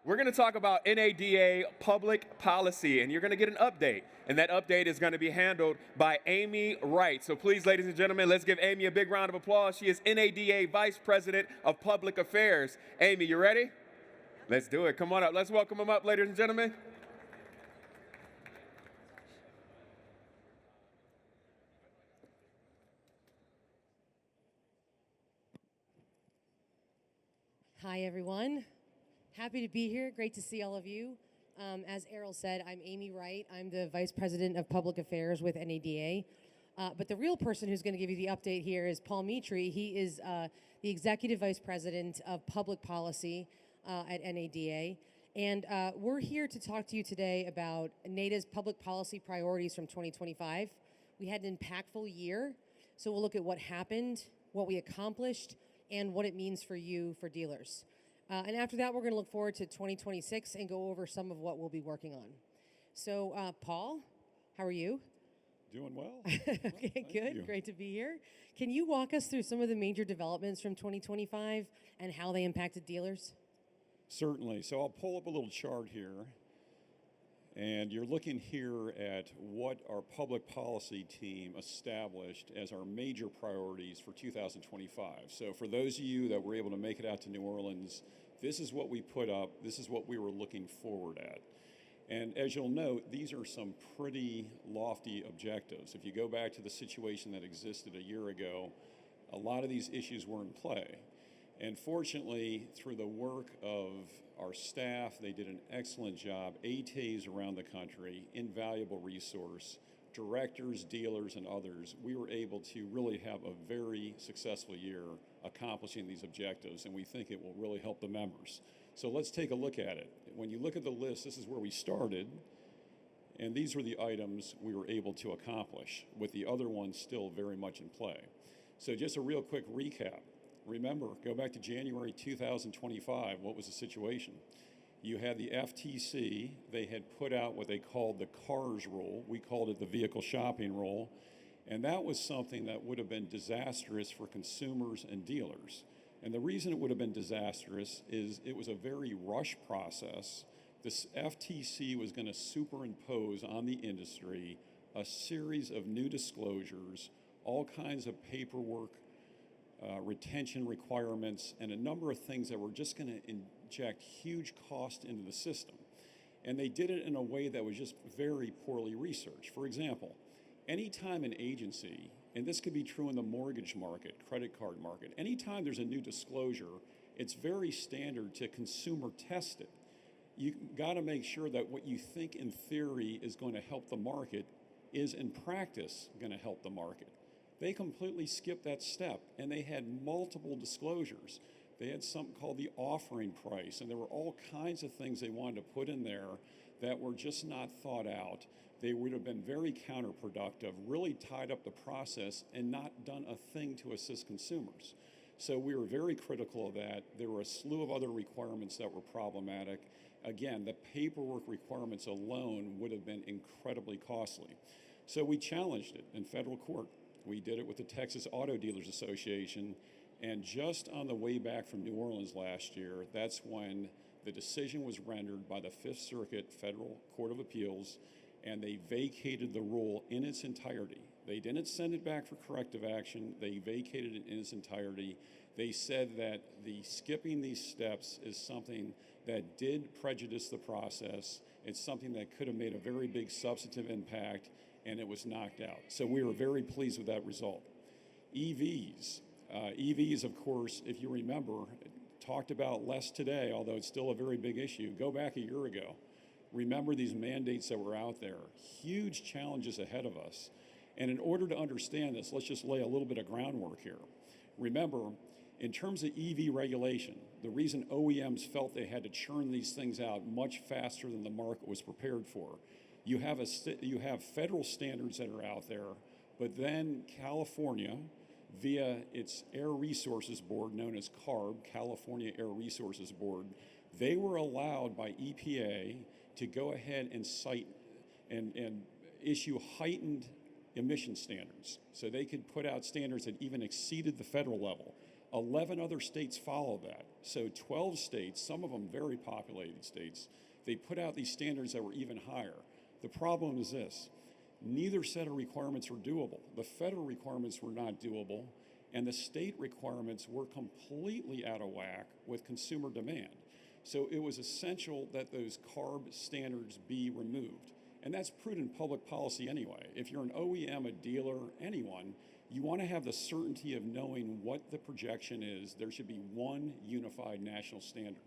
We're going to talk about NADA public policy, and you're going to get an update. And that update is going to be handled by Amy Wright. So please, ladies and gentlemen, let's give Amy a big round of applause. She is NADA Vice President of Public Affairs. Amy, you ready? Let's do it. Come on up. Let's welcome them up, ladies and gentlemen. Hi, everyone. Happy to be here. Great to see all of you. As Errol said, I'm Amy Wright. I'm the Vice President of Public Affairs with NADA. But the real person who's going to give you the update here is Paul Mitri. He is the Executive Vice President of Public Policy at NADA. And we're here to talk to you today about NADA's public policy priorities from 2025. We had an impactful year, so we'll look at what happened, what we accomplished, and what it means for you, for dealers. And after that, we're going to look forward to 2026 and go over some of what we'll be working on. So, Paul, how are you? Doing well. Okay, good. You. Great to be here. Can you walk us through some of the major developments from 2025 and how they impacted dealers? Certainly. So I'll pull up a little chart here. And you're looking here at what our public policy team established as our major priorities for 2025. So for those of you that were able to make it out to New Orleans, this is what we put up. This is what we were looking forward at. And as you'll note, these are some pretty lofty objectives. If you go back to the situation that existed a year ago, a lot of these issues were in play. And fortunately, through the work of our staff, they did an excellent job. ATs around the country, invaluable resource, directors, dealers, and others. We were able to really have a very successful year accomplishing these objectives, and we think it will really help the members. So let's take a look at it. When you look at the list, this is where we started, and these were the items we were able to accomplish, with the other ones still very much in play. So just a real quick recap. Remember, go back to January 2025, what was the situation? You had the FTC, they had put out what they called the CARS rule. We called it the vehicle shopping rule. And that was something that would have been disastrous for consumers and dealers. And the reason it would have been disastrous is it was a very rush process. This FTC was going to superimpose on the industry a series of new disclosures, all kinds of paperwork, retention requirements, and a number of things that were just going to inject huge cost into the system. And they did it in a way that was just very poorly researched. For example, anytime an agency, and this could be true in the mortgage market, credit card market, anytime there's a new disclosure, it's very standard to consumer test it. You got to make sure that what you think in theory is going to help the market is in practice going to help the market. They completely skipped that step, and they had multiple disclosures. They had something called the offering price, and there were all kinds of things they wanted to put in there that were just not thought out. They would have been very counterproductive, really tied up the process, and not done a thing to assist consumers. So we were very critical of that. There were a slew of other requirements that were problematic. Again, the paperwork requirements alone would have been incredibly costly. So we challenged it in federal court. We did it with the Texas Auto Dealers Association, and just on the way back from New Orleans last year, that's when the decision was rendered by the Fifth Circuit Federal Court of Appeals, and they vacated the rule in its entirety. They didn't send it back for corrective action. They vacated it in its entirety. They said that the skipping these steps is something that did prejudice the process. It's something that could have made a very big substantive impact, and it was knocked out. So we were very pleased with that result. EVs. EVs, of course, if you remember, talked about less today, although it's still a very big issue. Go back a year ago. Remember these mandates that were out there. Huge challenges ahead of us. And in order to understand this, let's just lay a little bit of groundwork here. Remember, in terms of EV regulation, the reason OEMs felt they had to churn these things out much faster than the market was prepared for, you have federal standards that are out there, but then California, via its Air Resources Board, known as CARB, California Air Resources Board, they were allowed by EPA to go ahead and cite and issue heightened emission standards. So they could put out standards that even exceeded the federal level. 11 other states followed that. So 12 states, some of them very populated states, they put out these standards that were even higher. The problem is this: neither set of requirements were doable. The federal requirements were not doable, and the state requirements were completely out of whack with consumer demand. So it was essential that those CARB standards be removed. And that's prudent public policy anyway. If you're an OEM, a dealer, anyone, you want to have the certainty of knowing what the projection is. There should be one unified national standard.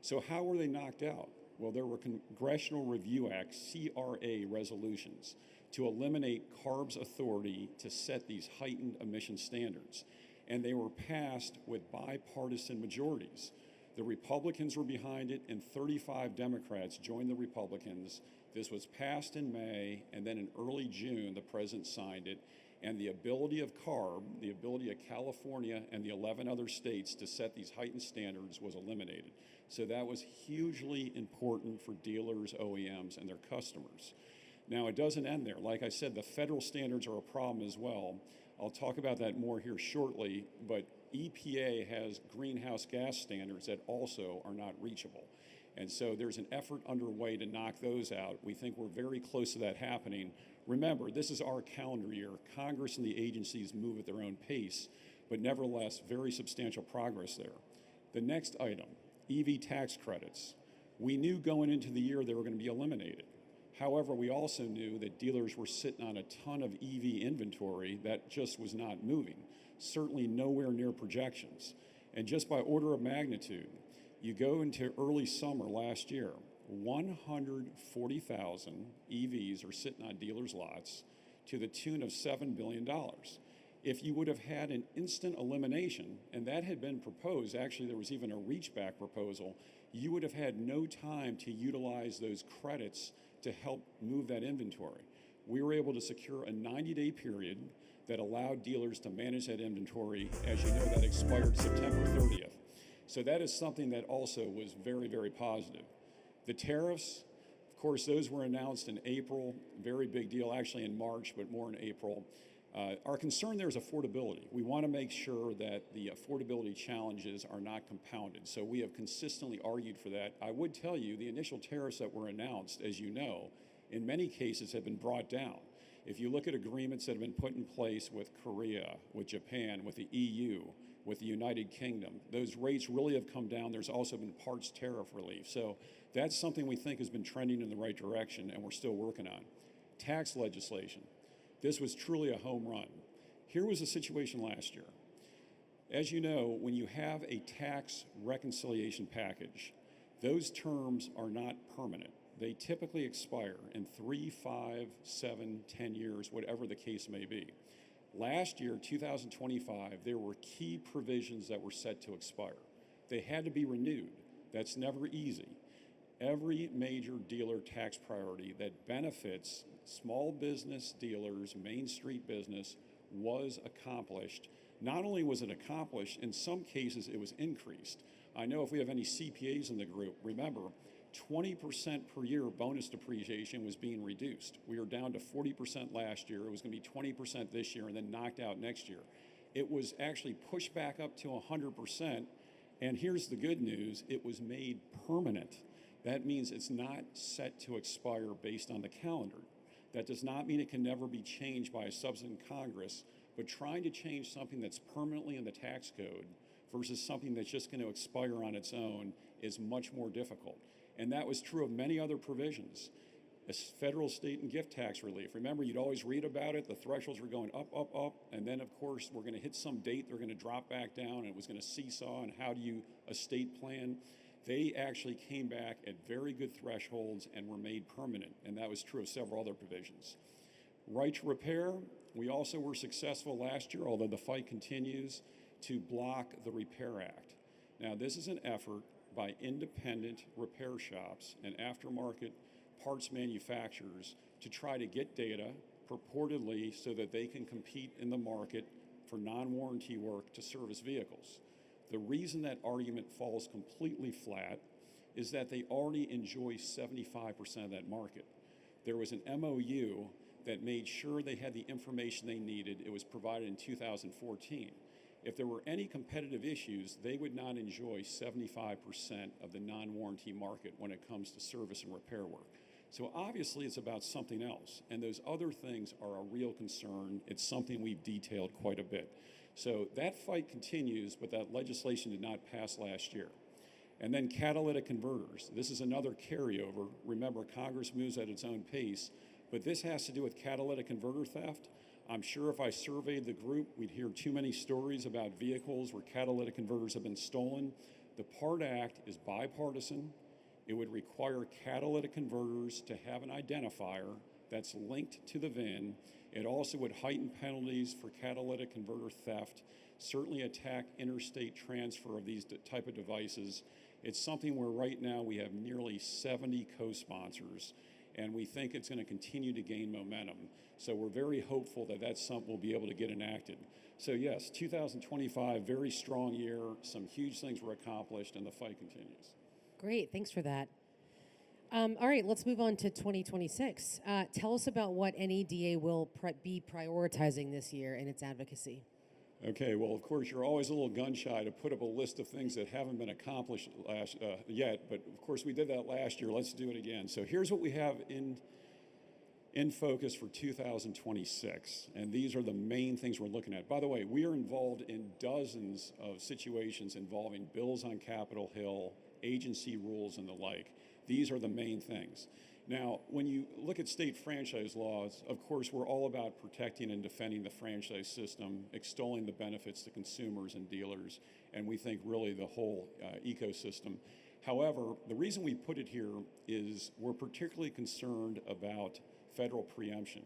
So how were they knocked out? Well, there were Congressional Review Act, CRA resolutions to eliminate CARB's authority to set these heightened emission standards. And they were passed with bipartisan majorities. The Republicans were behind it, and 35 Democrats joined the Republicans. This was passed in May, and then in early June, the president signed it. And the ability of CARB, the ability of California and the 11 other states to set these heightened standards was eliminated. So that was hugely important for dealers, OEMs, and their customers. Now, it doesn't end there. Like I said, the federal standards are a problem as well. I'll talk about that more here shortly, but EPA has greenhouse gas standards that also are not reachable. And so there's an effort underway to knock those out. We think we're very close to that happening. Remember, this is our calendar year. Congress and the agencies move at their own pace, but nevertheless, very substantial progress there. The next item, EV tax credits. We knew going into the year they were going to be eliminated. However, we also knew that dealers were sitting on a ton of EV inventory that just was not moving, certainly nowhere near projections. And just by order of magnitude, you go into early summer last year, 140,000 EVs are sitting on dealers' lots to the tune of $7 billion. If you would have had an instant elimination, and that had been proposed, actually there was even a reach-back proposal, you would have had no time to utilize those credits to help move that inventory. We were able to secure a 90-day period that allowed dealers to manage that inventory. As you know, that expired September 30th. So that is something that also was very, very positive. The tariffs, of course, those were announced in April, very big deal, actually in March, but more in April. Our concern there is affordability. We want to make sure that the affordability challenges are not compounded. So we have consistently argued for that. I would tell you the initial tariffs that were announced, as you know, in many cases have been brought down. If you look at agreements that have been put in place with Korea, with Japan, with the EU, with the United Kingdom, those rates really have come down. There's also been parts tariff relief. So that's something we think has been trending in the right direction and we're still working on. Tax legislation. This was truly a home run. Here was the situation last year. As you know, when you have a tax reconciliation package, those terms are not permanent. They typically expire in 3, 5, 7, 10 years, whatever the case may be. Last year, 2025, there were key provisions that were set to expire. They had to be renewed. That's never easy. Every major dealer tax priority that benefits small business dealers, Main Street business, was accomplished. Not only was it accomplished, in some cases it was increased. I know if we have any CPAs in the group, remember, 20% per year bonus depreciation was being reduced. We were down to 40% last year. It was going to be 20% this year and then knocked out next year. It was actually pushed back up to 100%. And here's the good news, it was made permanent. That means it's not set to expire based on the calendar. That does not mean it can never be changed by a subsequent Congress, but trying to change something that's permanently in the tax code versus something that's just going to expire on its own is much more difficult. And that was true of many other provisions. As federal, state, and gift tax relief. Remember, you'd always read about it. The thresholds were going up, up, up. And then, of course, we're going to hit some date. They're going to drop back down. And it was going to seesaw. And how do you estate plan? They actually came back at very good thresholds and were made permanent. And that was true of several other provisions. Right to repair. We also were successful last year, although the fight continues, to block the Repair Act. Now, this is an effort by independent repair shops and aftermarket parts manufacturers to try to get data purportedly so that they can compete in the market for non-warranty work to service vehicles. The reason that argument falls completely flat is that they already enjoy 75% of that market. There was an MOU that made sure they had the information they needed. It was provided in 2014. If there were any competitive issues, they would not enjoy 75% of the non-warranty market when it comes to service and repair work. So obviously it's about something else, and those other things are a real concern. It's something we've detailed quite a bit. So that fight continues, but that legislation did not pass last year. And then catalytic converters. This is another carryover. Remember, Congress moves at its own pace, but this has to do with catalytic converter theft. I'm sure if I surveyed the group, we'd hear too many stories about vehicles where catalytic converters have been stolen. The PART Act is bipartisan. It would require catalytic converters to have an identifier that's linked to the VIN. It also would heighten penalties for catalytic converter theft, certainly attack interstate transfer of these type of devices. It's something where right now we have nearly 70 co-sponsors, and we think it's going to continue to gain momentum. So we're very hopeful that that's something we'll be able to get enacted. So yes, 2025, very strong year. Some huge things were accomplished, and the fight continues. Great, thanks for that. All right, let's move on to 2026. Tell us about what NADA will be prioritizing this year in its advocacy. Okay, well, of course, you're always a little gun-shy to put up a list of things that haven't been accomplished yet, but of course we did that last year. Let's do it again. So here's what we have in focus for 2026, and these are the main things we're looking at. By the way, we are involved in dozens of situations involving bills on Capitol Hill, agency rules, and the like. These are the main things. Now, when you look at state franchise laws, of course, we're all about protecting and defending the franchise system, extolling the benefits to consumers and dealers, and we think really the whole ecosystem. However, the reason we put it here is we're particularly concerned about federal preemption,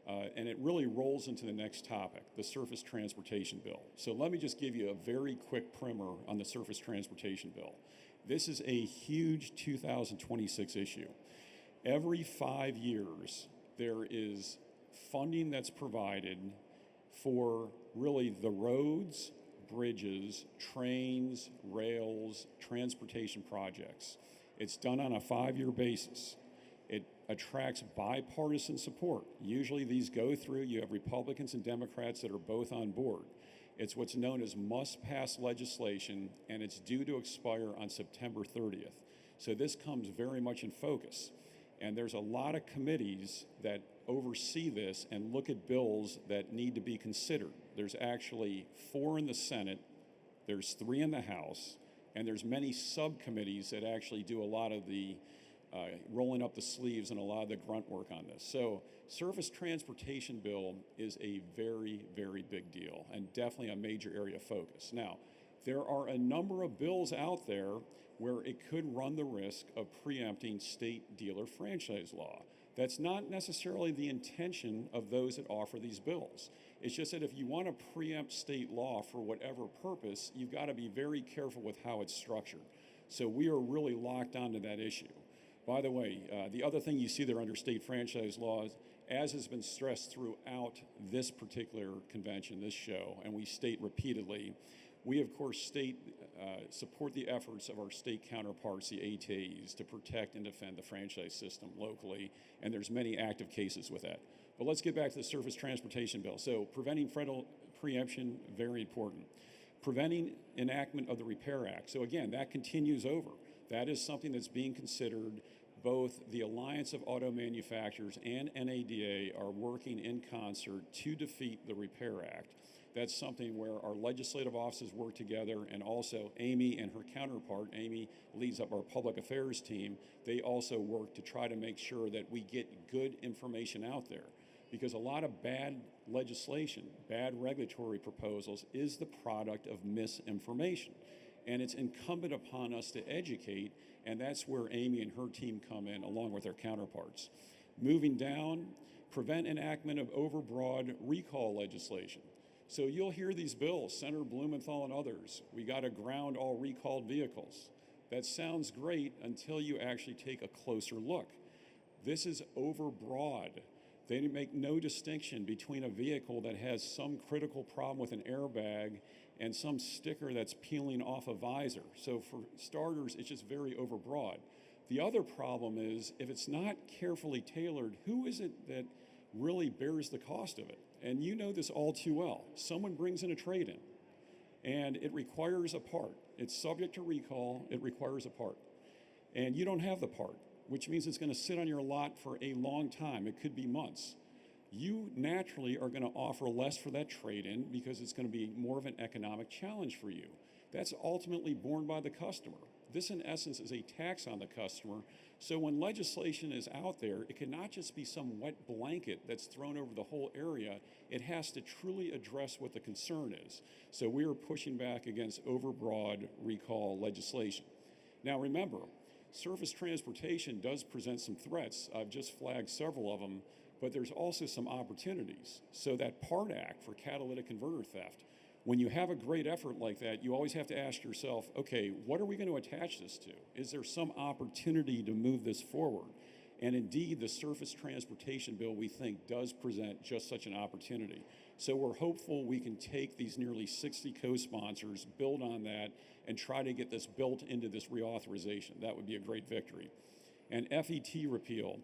and it really rolls into the next topic, the Surface Transportation Bill. So let me just give you a very quick primer on the Surface Transportation Bill. This is a huge 2026 issue. Every 5 years, there is funding that's provided for really the roads, bridges, trains, rails, transportation projects. It's done on a 5-year basis. It attracts bipartisan support. Usually these go through, you have Republicans and Democrats that are both on board. It's what's known as must-pass legislation, and it's due to expire on September 30th. So this comes very much in focus. And there's a lot of committees that oversee this and look at bills that need to be considered. There's actually 4 in the Senate, there's 3 in the House, and there's many subcommittees that actually do a lot of the rolling up the sleeves and a lot of the grunt work on this. So Surface Transportation Bill is a very, very big deal and definitely a major area of focus. Now, there are a number of bills out there where it could run the risk of preempting state dealer franchise law. That's not necessarily the intention of those that offer these bills. It's just that if you want to preempt state law for whatever purpose, you've got to be very careful with how it's structured. So we are really locked onto that issue. By the way, the other thing you see there under state franchise laws, as has been stressed throughout this particular convention, this show, and we state repeatedly, we of course support the efforts of our state counterparts, the ATAs, to protect and defend the franchise system locally, and there's many active cases with that. But let's get back to the Surface Transportation Bill. So preventing federal preemption, very important. Preventing enactment of the Repair Act. So again, that continues over. That is something that's being considered. Both the Alliance of Auto Manufacturers and NADA are working in concert to defeat the Repair Act. That's something where our legislative offices work together, and also Amy and her counterpart, Amy leads up our public affairs team, they also work to try to make sure that we get good information out there. Because a lot of bad legislation, bad regulatory proposals is the product of misinformation. And it's incumbent upon us to educate, and that's where Amy and her team come in, along with their counterparts. Moving down, prevent enactment of overbroad recall legislation. So you'll hear these bills, Senator Blumenthal and others, we got to ground all recalled vehicles. That sounds great until you actually take a closer look. This is overbroad. They make no distinction between a vehicle that has some critical problem with an airbag and some sticker that's peeling off a visor. So for starters, it's just very overbroad. The other problem is, if it's not carefully tailored, who is it that really bears the cost of it? And you know this all too well. Someone brings in a trade-in. and it requires a part. It's subject to recall, it requires a part. And you don't have the part, which means it's going to sit on your lot for a long time. It could be months. You naturally are going to offer less for that trade-in because it's going to be more of an economic challenge for you. That's ultimately borne by the customer. This, in essence, is a tax on the customer. So when legislation is out there, it cannot just be some wet blanket that's thrown over the whole area. It has to truly address what the concern is. So we are pushing back against overbroad recall legislation. Now remember, surface transportation does present some threats. I've just flagged several of them, but there's also some opportunities. So that PART Act for catalytic converter theft, when you have a great effort like that, you always have to ask yourself, okay, what are we going to attach this to? Is there some opportunity to move this forward? And indeed, the surface transportation bill, we think, does present just such an opportunity. So we're hopeful we can take these nearly 60 co-sponsors, build on that, and try to get this built into this reauthorization. That would be a great victory. And FET repeal.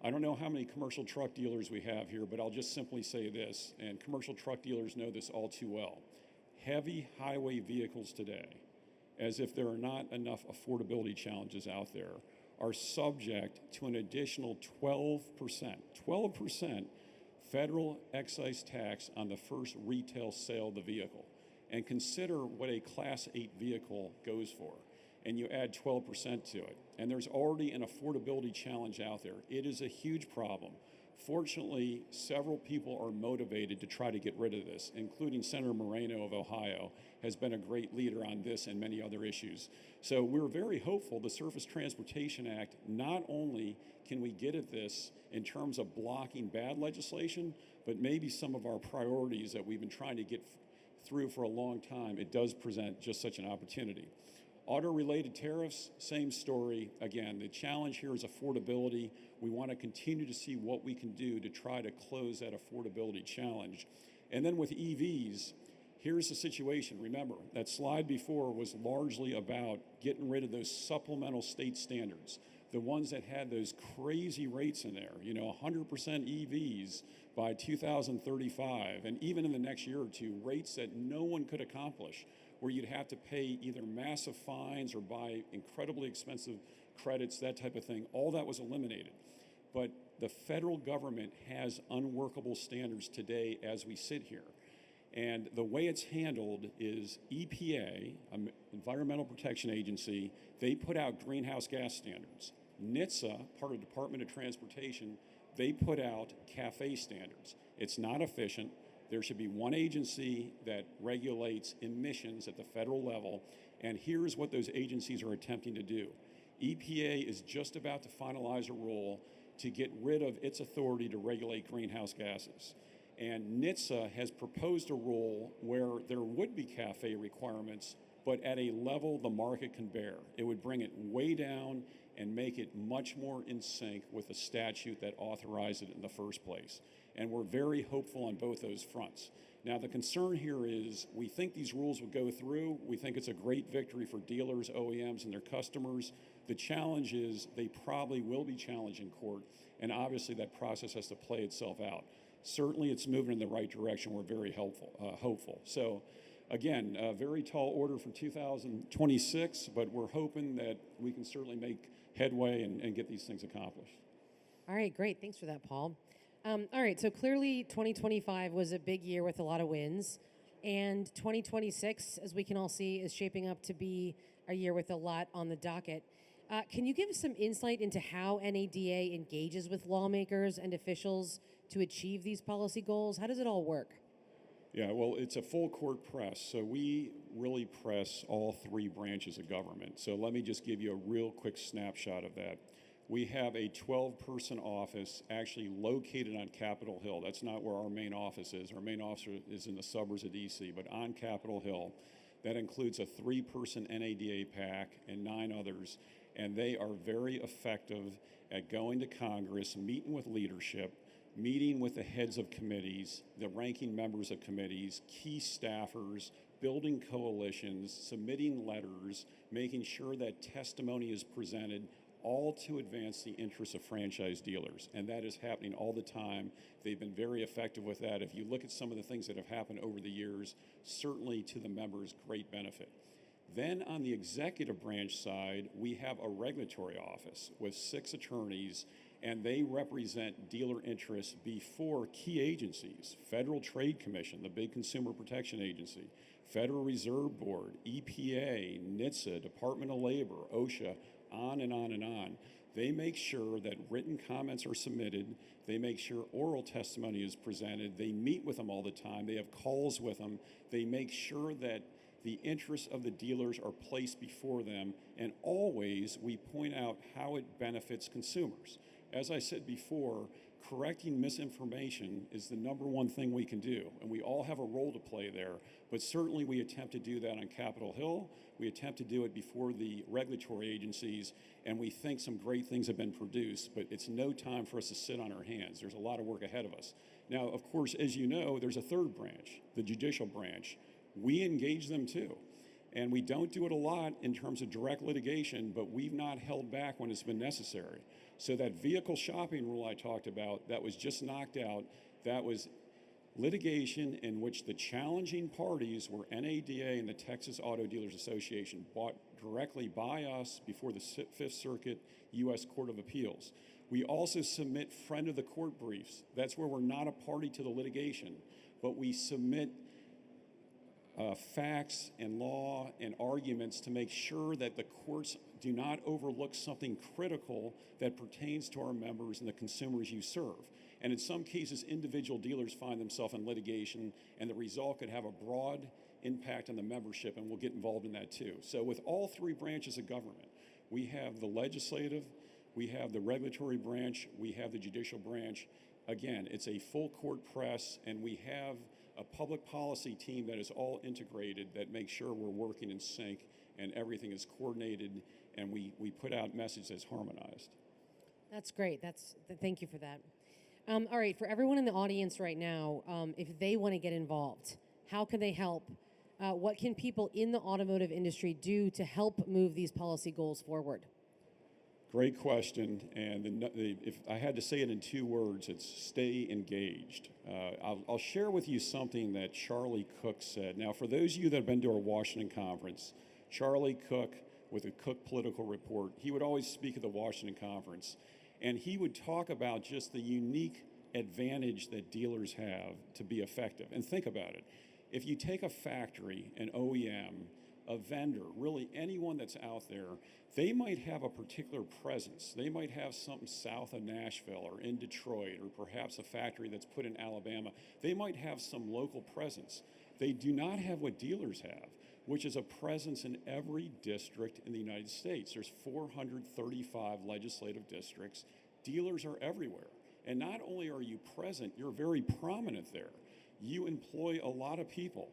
I don't know how many commercial truck dealers we have here, but I'll just simply say this, and commercial truck dealers know this all too well. Heavy highway vehicles today, as if there are not enough affordability challenges out there, are subject to an additional 12% federal excise tax on the first retail sale of the vehicle. And consider what a Class 8 vehicle goes for. And you add 12% to it. And there's already an affordability challenge out there. It is a huge problem. Fortunately, several people are motivated to try to get rid of this, including Senator Moreno of Ohio has been a great leader on this and many other issues. So we're very hopeful the Surface Transportation Act, not only can we get at this in terms of blocking bad legislation, but maybe some of our priorities that we've been trying to get through for a long time, it does present just such an opportunity. Auto-related tariffs, same story. Again, the challenge here is affordability. We want to continue to see what we can do to try to close that affordability challenge. And then with EVs, here's the situation. Remember, that slide before was largely about getting rid of those supplemental state standards, the ones that had those crazy rates in there, 100% EVs by 2035, and even in the next year or two, rates that no one could accomplish, where you'd have to pay either massive fines or buy incredibly expensive credits, that type of thing. All that was eliminated. But the federal government has unworkable standards today as we sit here. And the way it's handled is EPA, Environmental Protection Agency, they put out greenhouse gas standards. NHTSA, part of the Department of Transportation, they put out CAFE standards. It's not efficient. There should be one agency that regulates emissions at the federal level, and here's what those agencies are attempting to do. EPA is just about to finalize a rule to get rid of its authority to regulate greenhouse gases. And NHTSA has proposed a rule where there would be CAFE requirements, but at a level the market can bear. It would bring it way down and make it much more in sync with the statute that authorized it in the first place. And we're very hopeful on both those fronts. Now, the concern here is we think these rules will go through. We think it's a great victory for dealers, OEMs, and their customers. The challenge is they probably will be challenged in court, and obviously that process has to play itself out. Certainly it's moving in the right direction. We're very hopeful. So again, a very tall order for 2026, but we're hoping that we can certainly make headway and get these things accomplished. All right, great. Thanks for that, Paul. All right, so clearly 2025 was a big year with a lot of wins, and 2026, as we can all see, is shaping up to be a year with a lot on the docket. Can you give us some insight into how NADA engages with lawmakers and officials to achieve these policy goals? How does it all work? Yeah, well, it's a full court press, so we really press all three branches of government. So let me just give you a real quick snapshot of that. We have a 12-person office actually located on Capitol Hill. That's not where our main office is. Our main office is in the suburbs of DC, but on Capitol Hill. That includes a 3-person NADA PAC and 9 others, and they are very effective at going to Congress, meeting with leadership, meeting with the heads of committees, the ranking members of committees, key staffers, building coalitions, submitting letters, making sure that testimony is presented. all to advance the interests of franchise dealers. And that is happening all the time. They've been very effective with that. If you look at some of the things that have happened over the years, certainly to the members, great benefit. Then on the executive branch side, we have a regulatory office with 6 attorneys, and they represent dealer interests before key agencies: Federal Trade Commission, the big consumer protection agency, Federal Reserve Board, EPA, NHTSA, Department of Labor, OSHA, on and on and on. They make sure that written comments are submitted. They make sure oral testimony is presented. They meet with them all the time. They have calls with them. They make sure that the interests of the dealers are placed before them, and always we point out how it benefits consumers. As I said before, correcting misinformation is the #1 thing we can do, and we all have a role to play there, but certainly we attempt to do that on Capitol Hill. We attempt to do it before the regulatory agencies, and we think some great things have been produced, but it's no time for us to sit on our hands. There's a lot of work ahead of us. Now, of course, as you know, there's a third branch, the judicial branch. We engage them too. And we don't do it a lot in terms of direct litigation, but we've not held back when it's been necessary. So that vehicle shopping rule I talked about that was just knocked out, that was litigation in which the challenging parties were NADA and the Texas Auto Dealers Association, bought directly by us before the Fifth Circuit U.S. Court of Appeals. We also submit friend of the court briefs. That's where we're not a party to the litigation, but we submit facts and law and arguments to make sure that the courts do not overlook something critical that pertains to our members and the consumers you serve. And in some cases, individual dealers find themselves in litigation, and the result could have a broad impact on the membership, and we'll get involved in that too. So with all 3 branches of government, we have the legislative, we have the regulatory branch, we have the judicial branch. Again, it's a full court press, and we have a public policy team that is all integrated, that makes sure we're working in sync and everything is coordinated, and we put out messages that's harmonized. That's great. Thank you for that. All right, for everyone in the audience right now, if they want to get involved, how can they help? What can people in the automotive industry do to help move these policy goals forward? Great question, and if I had to say it in 2 words, it's stay engaged. I'll share with you something that Charlie Cook said. Now, for those of you that have been to our Washington conference, Charlie Cook, with the Cook Political Report, he would always speak at the Washington conference, and he would talk about just the unique advantage that dealers have to be effective. And think about it. If you take a factory, an OEM, a vendor, really anyone that's out there, they might have a particular presence. They might have something south of Nashville or in Detroit, or perhaps a factory that's put in Alabama. They might have some local presence. They do not have what dealers have, which is a presence in every district in the United States. There's 435 legislative districts. Dealers are everywhere. And not only are you present, you're very prominent there. You employ a lot of people.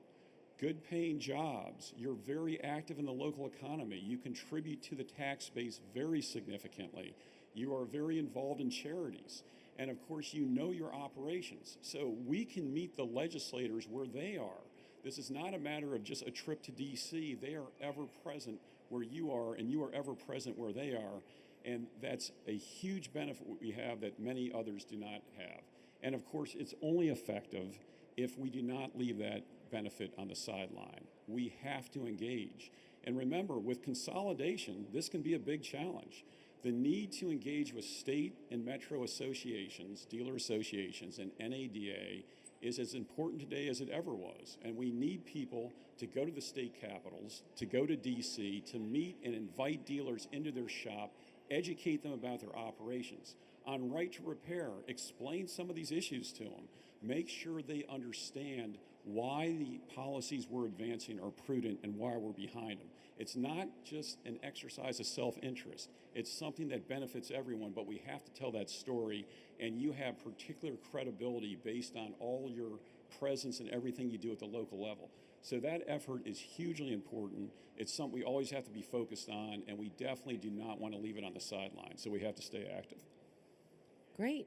Good paying jobs. You're very active in the local economy. You contribute to the tax base very significantly. You are very involved in charities. And of course, you know your operations. So we can meet the legislators where they are. This is not a matter of just a trip to DC. They are ever present where you are, and you are ever present where they are. And that's a huge benefit we have that many others do not have. And of course, it's only effective if we do not leave that benefit on the sideline. We have to engage. And remember, with consolidation, this can be a big challenge. The need to engage with state and metro associations, dealer associations, and NADA is as important today as it ever was. And we need people to go to the state capitals, to go to DC, to meet and invite dealers into their shop, educate them about their operations. On right to repair, explain some of these issues to them. Make sure they understand why the policies we're advancing are prudent and why we're behind them. It's not just an exercise of self-interest. It's something that benefits everyone, but we have to tell that story, and you have particular credibility based on all your presence and everything you do at the local level. So that effort is hugely important. It's something we always have to be focused on, and we definitely do not want to leave it on the sideline, so we have to stay active. Great.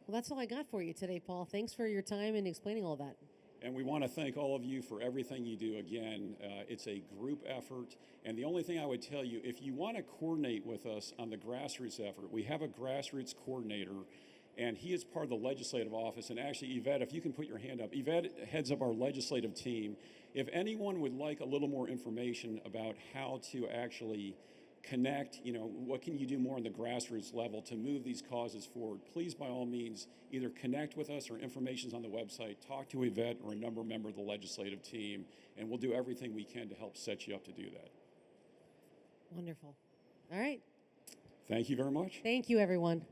Well, that's all I got for you today, Paul. Thanks for your time and explaining all that. And we want to thank all of you for everything you do. Again, it's a group effort. And the only thing I would tell you, if you want to coordinate with us on the grassroots effort, we have a grassroots coordinator, and he is part of the legislative office. And actually, Yvette, if you can put your hand up. Yvette heads up our legislative team. If anyone would like a little more information about how to actually connect, what can you do more on the grassroots level to move these causes forward, please, by all means, either connect with us or information's on the website, talk to Yvette or a member of the legislative team, and we'll do everything we can to help set you up to do that. Wonderful. All right. Thank you very much. Thank you, everyone.